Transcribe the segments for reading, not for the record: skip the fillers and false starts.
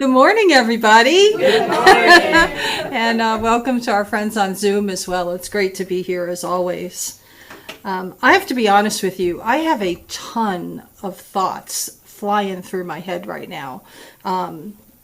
Good morning, everybody. Good morning. And welcome to our friends on Zoom as well. It's great to be here as always. I have to be honest with you. I have a ton of thoughts flying through my head right now.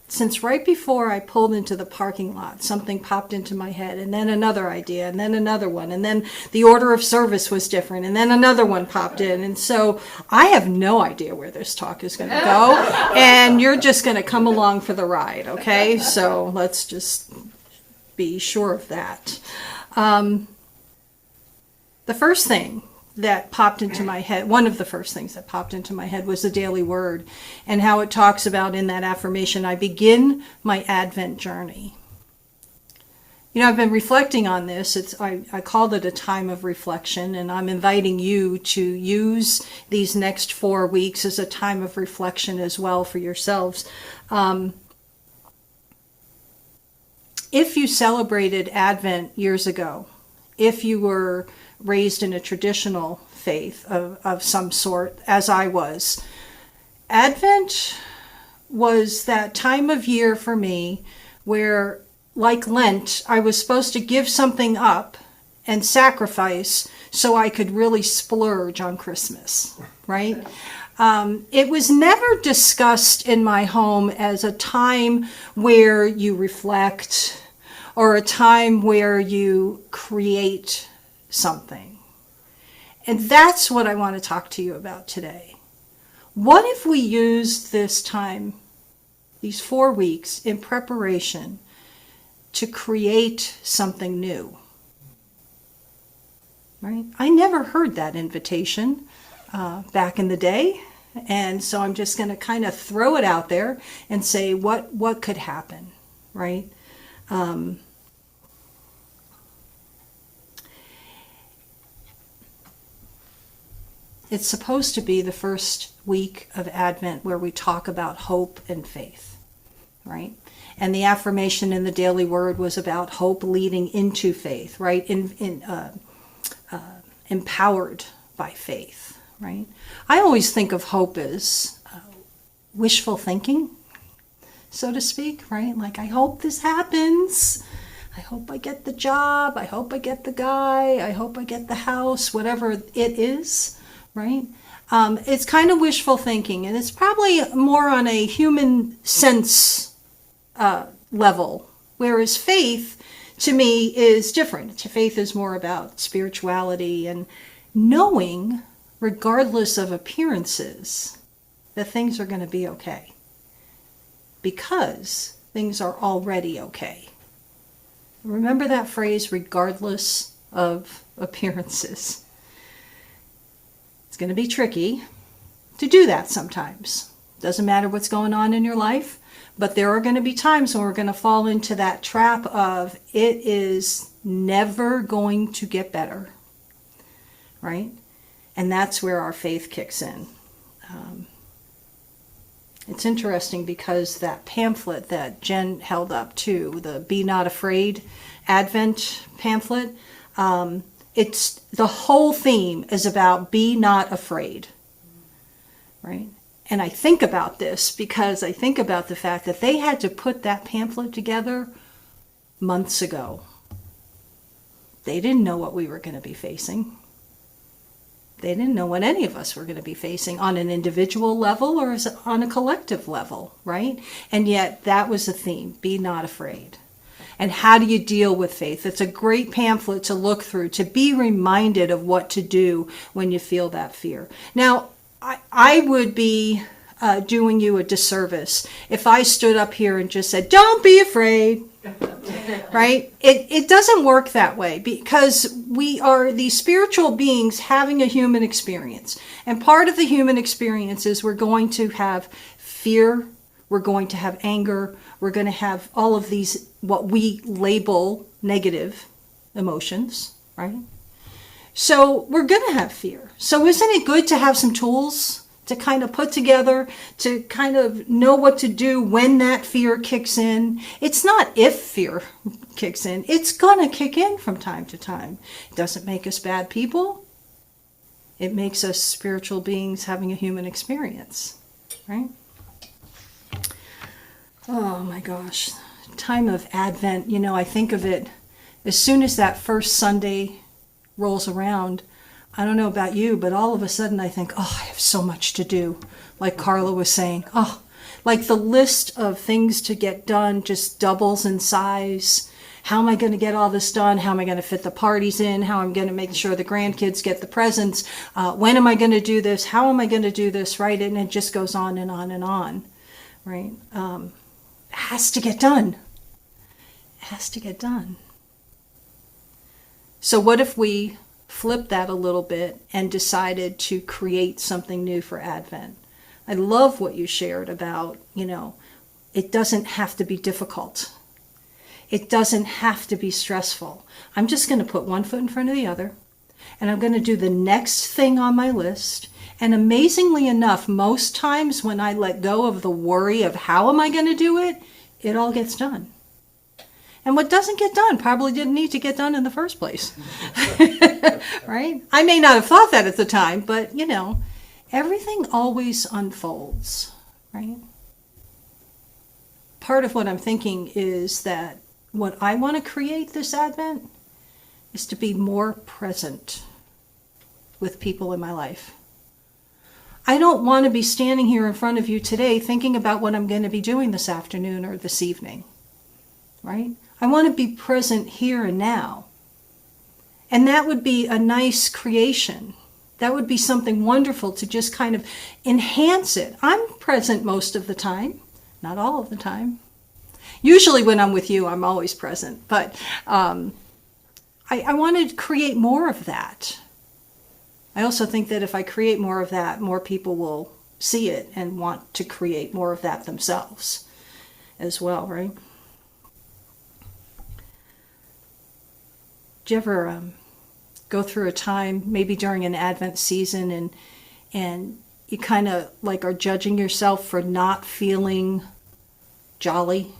Since right before I pulled into the parking lot, something popped into my head, and then another idea, and then another one, and then the order of service was different, and then another one popped in. And so I have no idea where this talk is going to go, and you're just going to come along for the ride, okay? So let's just be sure of that. The first thing that popped into my head, one of the first things that popped into my head was the daily word and how it talks about in that affirmation, I begin my Advent journey. You know, I've been reflecting on this. I called it a time of reflection, and I'm inviting you to use these next 4 weeks as a time of reflection as well for yourselves. If you celebrated Advent years ago, if you were raised in a traditional faith of some sort, as I was, Advent was that time of year for me where, like Lent, I was supposed to give something up and sacrifice so I could really splurge on Christmas, right? It was never discussed in my home as a time where you reflect or a time where you create something. And that's what I want to talk to you about today. What if we used this time, these 4 weeks, in preparation to create something new? Right? I never heard that invitation back in the day. And so I'm just going to kind of throw it out there and say what could happen, right? It's supposed to be the first week of Advent where we talk about hope and faith, right? And the affirmation in the daily word was about hope leading into faith, right? Empowered by faith, right? I always think of hope as wishful thinking, so to speak, right? Like, I hope this happens. I hope I get the job. I hope I get the guy. I hope I get the house, whatever it is. Right? It's kind of wishful thinking, and it's probably more on a human sense level, whereas faith, to me, is different. Faith is more about spirituality and knowing, regardless of appearances, that things are going to be okay, because things are already okay. Remember that phrase, regardless of appearances. It's going to be tricky to do that sometimes. Doesn't matter what's going on in your life, but there are going to be times when we're going to fall into that trap of it is never going to get better, right? And that's where our faith kicks in. It's interesting because that pamphlet that Jen held up too, the Be Not Afraid Advent pamphlet, it's the whole theme is about be not afraid, right? And I think about this because I think about the fact that they had to put that pamphlet together months ago. They didn't know what we were going to be facing. They didn't know what any of us were going to be facing on an individual level or on a collective level, right? And yet that was the theme, be not afraid. And how do you deal with faith? It's a great pamphlet to look through, to be reminded of what to do when you feel that fear. Now, I would be doing you a disservice if I stood up here and just said, don't be afraid, right? It doesn't work that way because we are these spiritual beings having a human experience. And part of the human experience is we're going to have fear, we're going to have anger, we're going to have all of these, what we label negative emotions, right? So we're going to have fear. So isn't it good to have some tools to kind of put together, to kind of know what to do when that fear kicks in? It's not if fear kicks in. It's going to kick in from time to time. It doesn't make us bad people. It makes us spiritual beings having a human experience, right? Oh. my gosh, time of Advent, I think of it as soon as that first Sunday rolls around. I don't know about you, but all of a sudden I think, oh, I have so much to do. Like Carla was saying, oh, like the list of things to get done just doubles in size. How am I going to get all this done? How am I going to fit the parties in? How am I going to make sure the grandkids get the presents? When am I going to do this? How am I going to do this? Right? And it just goes on and on and on. Right? It has to get done. It has to get done. So what if we flip that a little bit and decided to create something new for Advent? I love what you shared about, it doesn't have to be difficult. It doesn't have to be stressful. I'm just going to put one foot in front of the other, and I'm going to do the next thing on my list. And amazingly enough, most times when I let go of the worry of how am I going to do it, it all gets done. And what doesn't get done probably didn't need to get done in the first place. Right? I may not have thought that at the time, but everything always unfolds, right? Part of what I'm thinking is that what I want to create this Advent is to be more present with people in my life. I don't want to be standing here in front of you today thinking about what I'm going to be doing this afternoon or this evening, right? I want to be present here and now. And that would be a nice creation. That would be something wonderful to just kind of enhance it. I'm present most of the time, not all of the time. Usually when I'm with you, I'm always present. But I want to create more of that. I also think that if I create more of that, more people will see it and want to create more of that themselves as well, right? Do you ever go through a time, maybe during an Advent season, and you kind of like are judging yourself for not feeling jolly?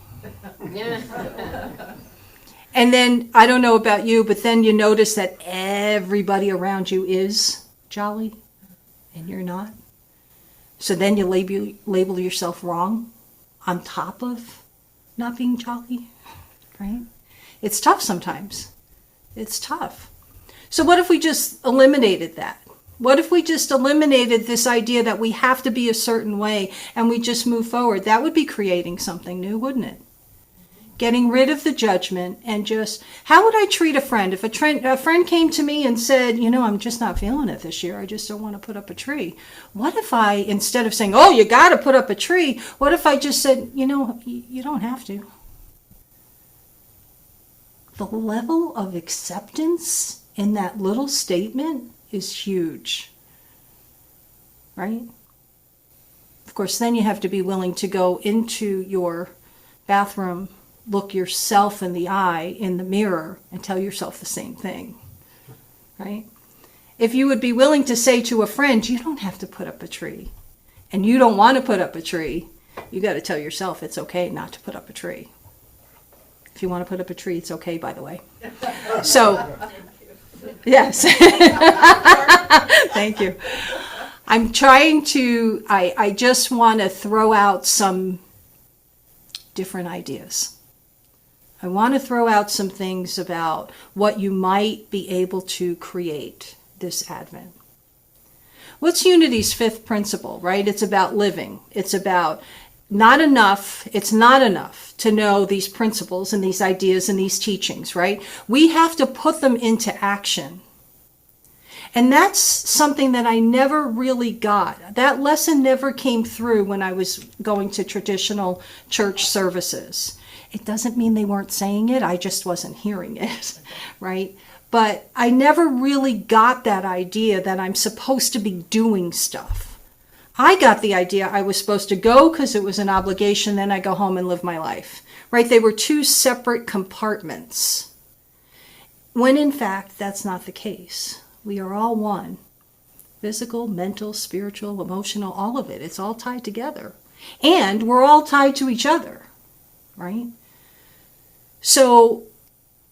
Yeah. And then, I don't know about you, but then you notice that everybody around you is jolly, and you're not. So then you label yourself wrong on top of not being jolly, right? It's tough sometimes. It's tough. So what if we just eliminated that? What if we just eliminated this idea that we have to be a certain way and we just move forward? That would be creating something new, wouldn't it? Getting rid of the judgment and just, how would I treat a friend? If a friend came to me and said, I'm just not feeling it this year. I just don't want to put up a tree. What if I, instead of saying, oh, you got to put up a tree, what if I just said, you don't have to? The level of acceptance in that little statement is huge, right? Of course, then you have to be willing to go into your bathroom, look yourself in the eye in the mirror, and tell yourself the same thing, right? If you would be willing to say to a friend, you don't have to put up a tree, and you don't want to put up a tree, you got to tell yourself it's okay not to put up a tree. If you want to put up a tree, it's okay, by the way. So, yes. Thank you. I'm trying to, I just want to throw out some different ideas. I want to throw out some things about what you might be able to create this Advent. What's Unity's fifth principle, right? It's about living. It's about it's not enough to know these principles and these ideas and these teachings, right? We have to put them into action. And that's something that I never really got. That lesson never came through when I was going to traditional church services. It doesn't mean they weren't saying it, I just wasn't hearing it, right? But I never really got that idea that I'm supposed to be doing stuff. I got the idea I was supposed to go because it was an obligation, then I go home and live my life, right? They were two separate compartments. When in fact, that's not the case. We are all one. Physical, mental, spiritual, emotional, all of it. It's all tied together. And we're all tied to each other, right? So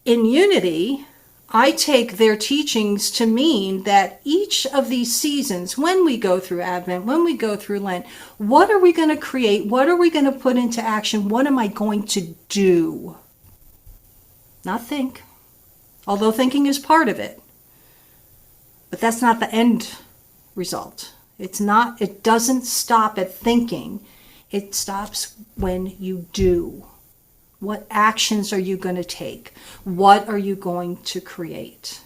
in unity, I take their teachings to mean that each of these seasons, when we go through Advent, when we go through Lent, what are we going to create? What are we going to put into action? What am I going to do? Not think, although thinking is part of it. But that's not the end result. It doesn't stop at thinking. It stops when you do. What actions are you going to take? What are you going to create?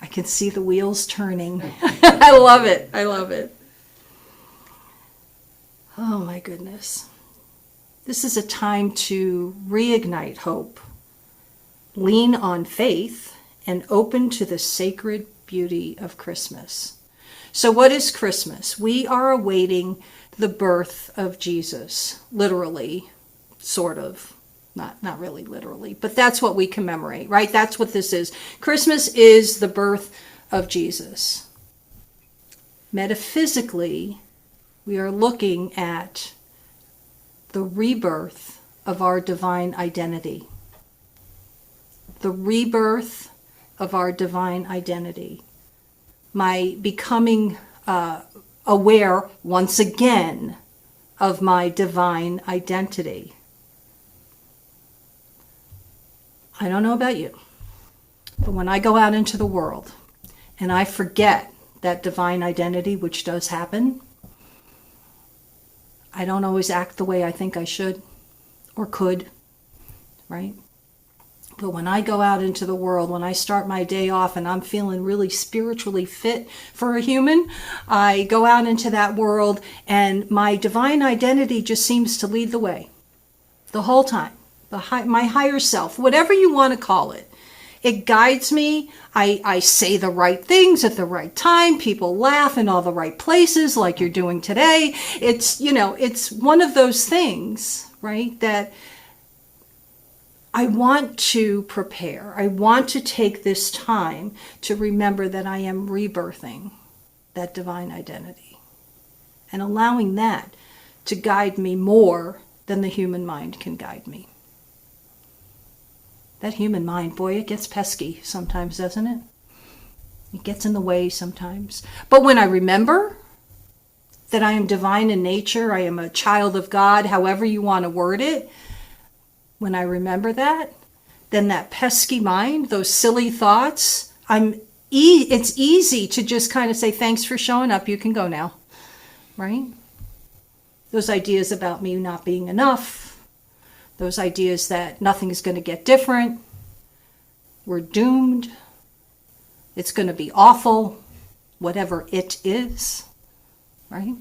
I can see the wheels turning. I love it. I love it. Oh my goodness. This is a time to reignite hope, lean on faith, and open to the sacred beauty of Christmas. So what is Christmas? We are awaiting the birth of Jesus, literally. Sort of, not really literally, but that's what we commemorate, right? That's what this is. Christmas is the birth of Jesus. Metaphysically, we are looking at the rebirth of our divine identity. The rebirth of our divine identity. My becoming aware once again of my divine identity. I don't know about you, but when I go out into the world and I forget that divine identity, which does happen, I don't always act the way I think I should or could, right? But when I go out into the world, when I start my day off and I'm feeling really spiritually fit for a human, I go out into that world and my divine identity just seems to lead the way the whole time. My higher self, whatever you want to call it. It guides me. I say the right things at the right time. People laugh in all the right places like you're doing today. It's one of those things, right, that I want to prepare. I want to take this time to remember that I am rebirthing that divine identity and allowing that to guide me more than the human mind can guide me. That human mind, boy, it gets pesky sometimes, doesn't it? It gets in the way sometimes. But when I remember that I am divine in nature, I am a child of God, however you want to word it, when I remember that, then that pesky mind, those silly thoughts, it's easy to just kind of say, thanks for showing up, you can go now, right? Those ideas about me not being enough, those ideas that nothing is going to get different, we're doomed, it's going to be awful, whatever it is, right?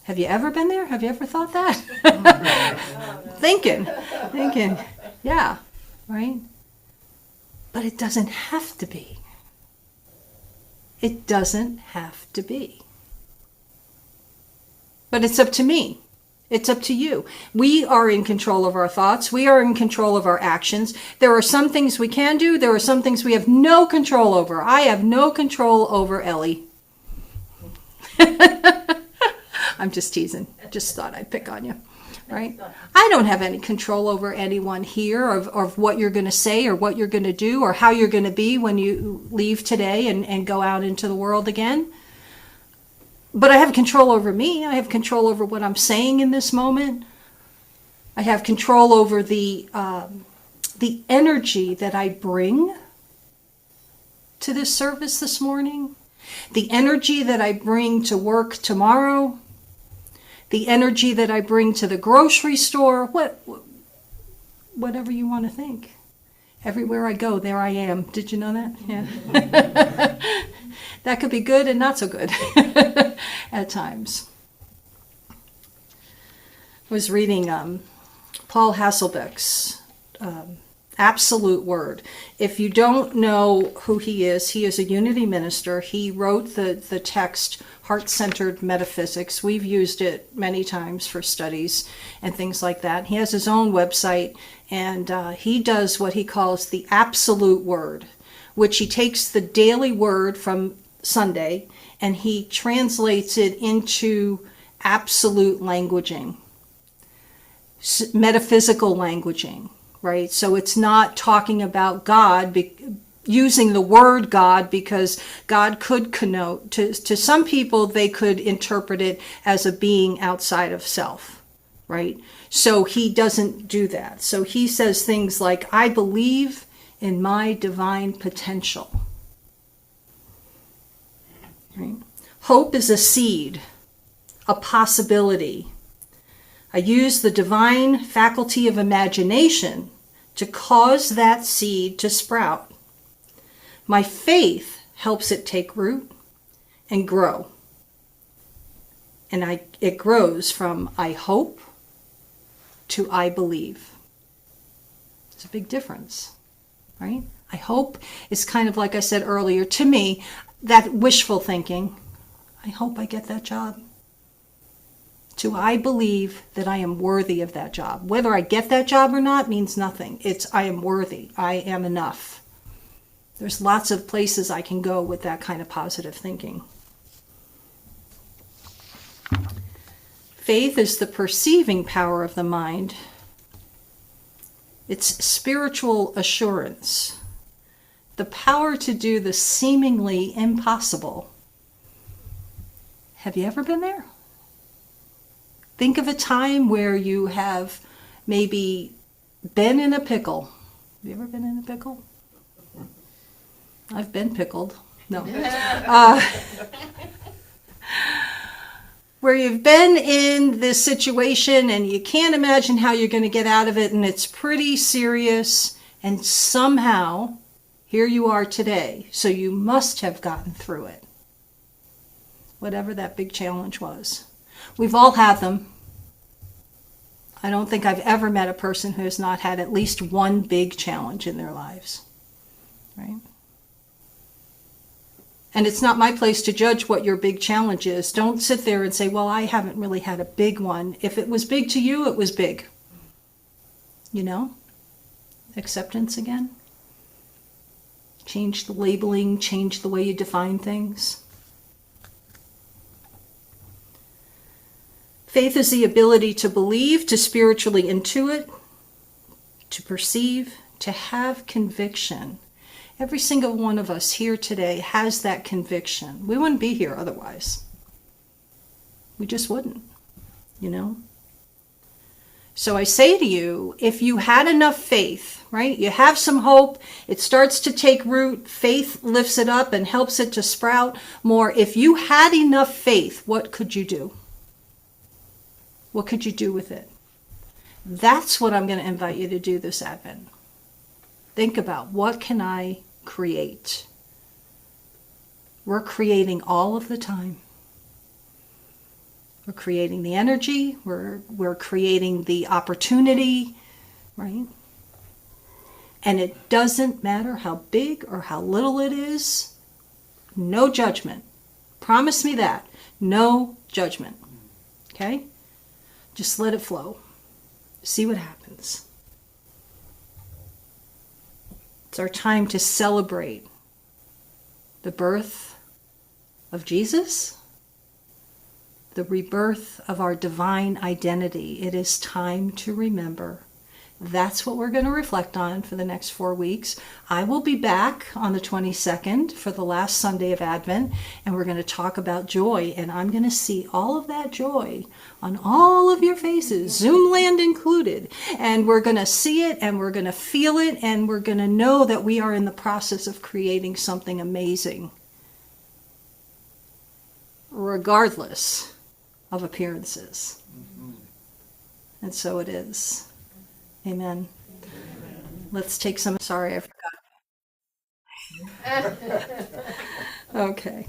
Have you ever been there? Have you ever thought that? Thinking, yeah, right? But it doesn't have to be. It doesn't have to be. But it's up to me. It's up to you. We are in control of our thoughts. We are in control of our actions. There are some things we can do. There are some things we have no control over. I have no control over Ellie. I'm just teasing. Just thought I'd pick on you, right? I don't have any control over anyone here of what you're going to say or what you're going to do or how you're going to be when you leave today and go out into the world again. But I have control over me. I have control over what I'm saying in this moment. I have control over the energy that I bring to this service this morning, the energy that I bring to work tomorrow, the energy that I bring to the grocery store, whatever you want to think. Everywhere I go, there I am. Did you know that? Yeah. That could be good and not so good at times. I was reading Paul Hasselbeck's Absolute Word. If you don't know who he is a unity minister. He wrote the text Heart-Centered Metaphysics. We've used it many times for studies and things like that. He has his own website, and he does what he calls the Absolute Word, which he takes the daily word from Sunday and he translates it into absolute languaging, metaphysical languaging, right? So it's not talking about God, using the word God, because God could connote, to some people, they could interpret it as a being outside of self, right? So he doesn't do that. So he says things like, I believe in my divine potential. Right? Hope is a seed, a possibility. I use the divine faculty of imagination to cause that seed to sprout. My faith helps it take root and grow. And it grows from I hope to I believe. It's a big difference, right? I hope is kind of, like I said earlier, to me, that wishful thinking. I hope I get that job. To I believe that I am worthy of that job. Whether I get that job or not means nothing. It's I am worthy. I am enough. There's lots of places I can go with that kind of positive thinking. Faith is the perceiving power of the mind. It's spiritual assurance. The power to do the seemingly impossible. Have you ever been there? Think of a time where you have maybe been in a pickle. Have you ever been in a pickle? I've been pickled. No. Where you've been in this situation and you can't imagine how you're going to get out of it, and it's pretty serious, and somehow here you are today. So you must have gotten through it. Whatever that big challenge was. We've all had them. I don't think I've ever met a person who has not had at least one big challenge in their lives. Right? And it's not my place to judge what your big challenge is. Don't sit there and say, well, I haven't really had a big one. If it was big to you, it was big. You know? Acceptance again. Change the labeling, change the way you define things. Faith is the ability to believe, to spiritually intuit, to perceive, to have conviction. Every single one of us here today has that conviction. We wouldn't be here otherwise. We just wouldn't, you know? So I say to you, if you had enough faith, right? You have some hope, it starts to take root, faith lifts it up and helps it to sprout more. If you had enough faith, what could you do? What could you do with it? That's what I'm going to invite you to do this Advent. Think about, what can I create? We're creating all of the time. We're creating the energy, we're creating the opportunity, right? And it doesn't matter how big or how little it is. No judgment. Promise me that. No judgment. Okay? Just let it flow. See what happens. It's our time to celebrate the birth of Jesus, the rebirth of our divine identity. It is time to remember. That's what we're going to reflect on for the next 4 weeks. I will be back on the 22nd for the last Sunday of Advent, and we're going to talk about joy, and I'm going to see all of that joy on all of your faces, Zoom land included, and we're going to see it, and we're going to feel it, and we're going to know that we are in the process of creating something amazing, regardless of appearances. And so it is. Amen. Let's take some. Sorry, I forgot. Okay.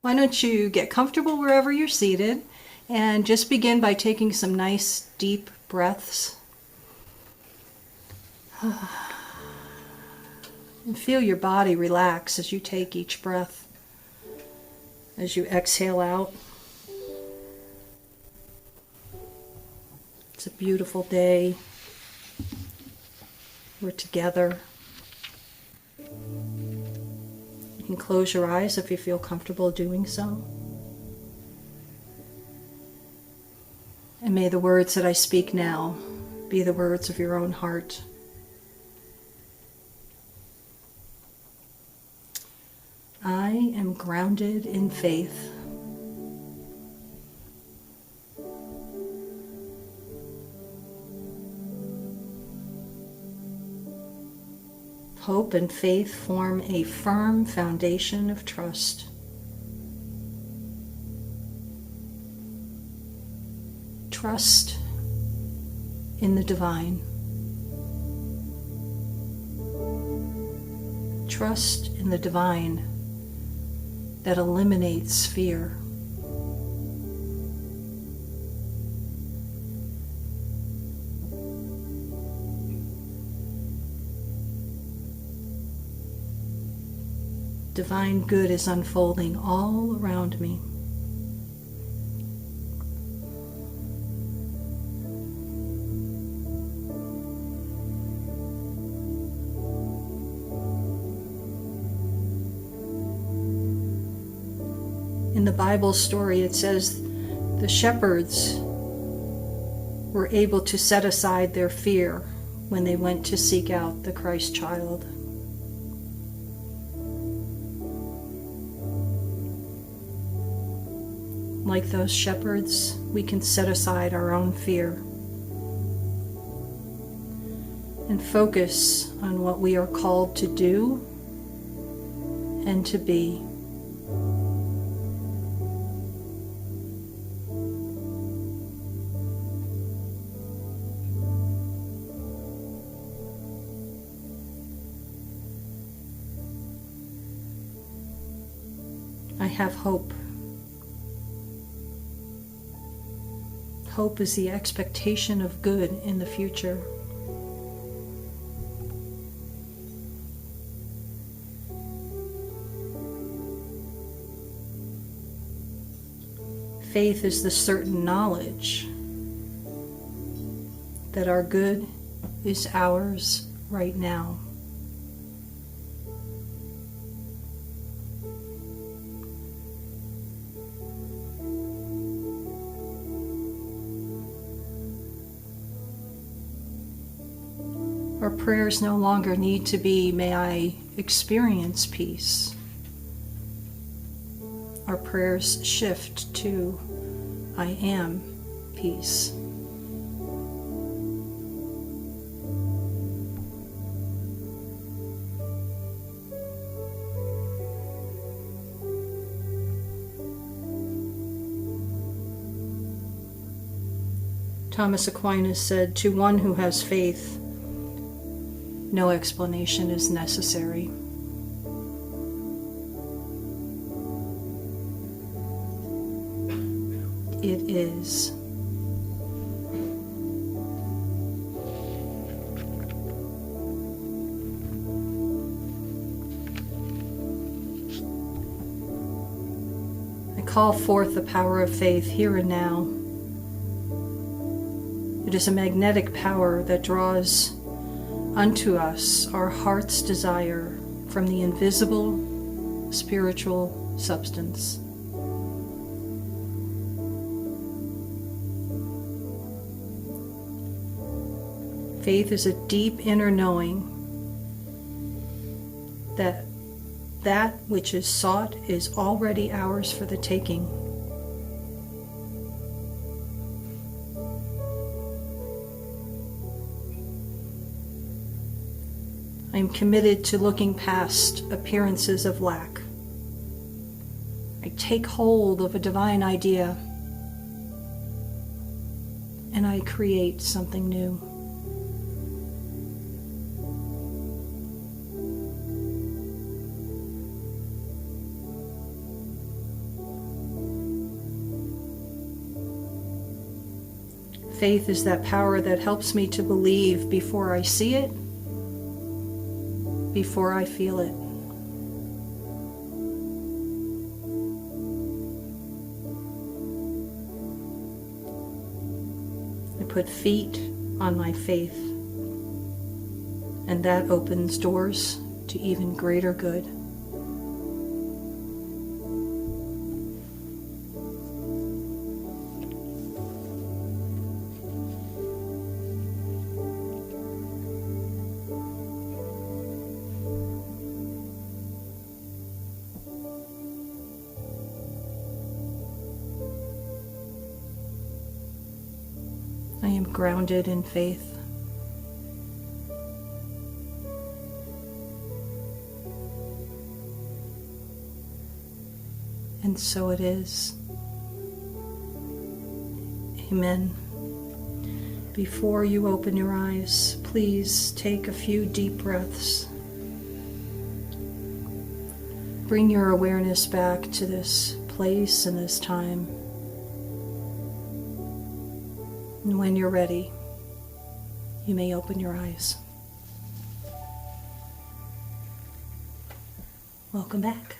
Why don't you get comfortable wherever you're seated and just begin by taking some nice deep breaths. And feel your body relax as you take each breath, as you exhale out. It's a beautiful day. We're together. You can close your eyes if you feel comfortable doing so. And may the words that I speak now be the words of your own heart. grounded in faith. Hope and faith form a firm foundation of trust. Trust in the divine. Trust in the divine that eliminates fear. Divine good is unfolding all around me. In the Bible story, it says the shepherds were able to set aside their fear when they went to seek out the Christ child. Like those shepherds, we can set aside our own fear and focus on what we are called to do and to be. I have hope. Hope is the expectation of good in the future. Faith is the certain knowledge that our good is ours right now. Our prayers no longer need to be, may I experience peace. Our prayers shift to, I am peace. Thomas Aquinas said, to one who has faith, no explanation is necessary. It is. I call forth the power of faith here and now. It is a magnetic power that draws unto us our heart's desire from the invisible spiritual substance. Faith is a deep inner knowing that that which is sought is already ours for the taking. I am committed to looking past appearances of lack. I take hold of a divine idea and I create something new. Faith is that power that helps me to believe before I see it, before I feel it. I put feet on my faith, and that opens doors to even greater good. I am grounded in faith. And so it is. Amen. Before you open your eyes, please take a few deep breaths. Bring your awareness back to this place and this time. And when you're ready, you may open your eyes. Welcome back.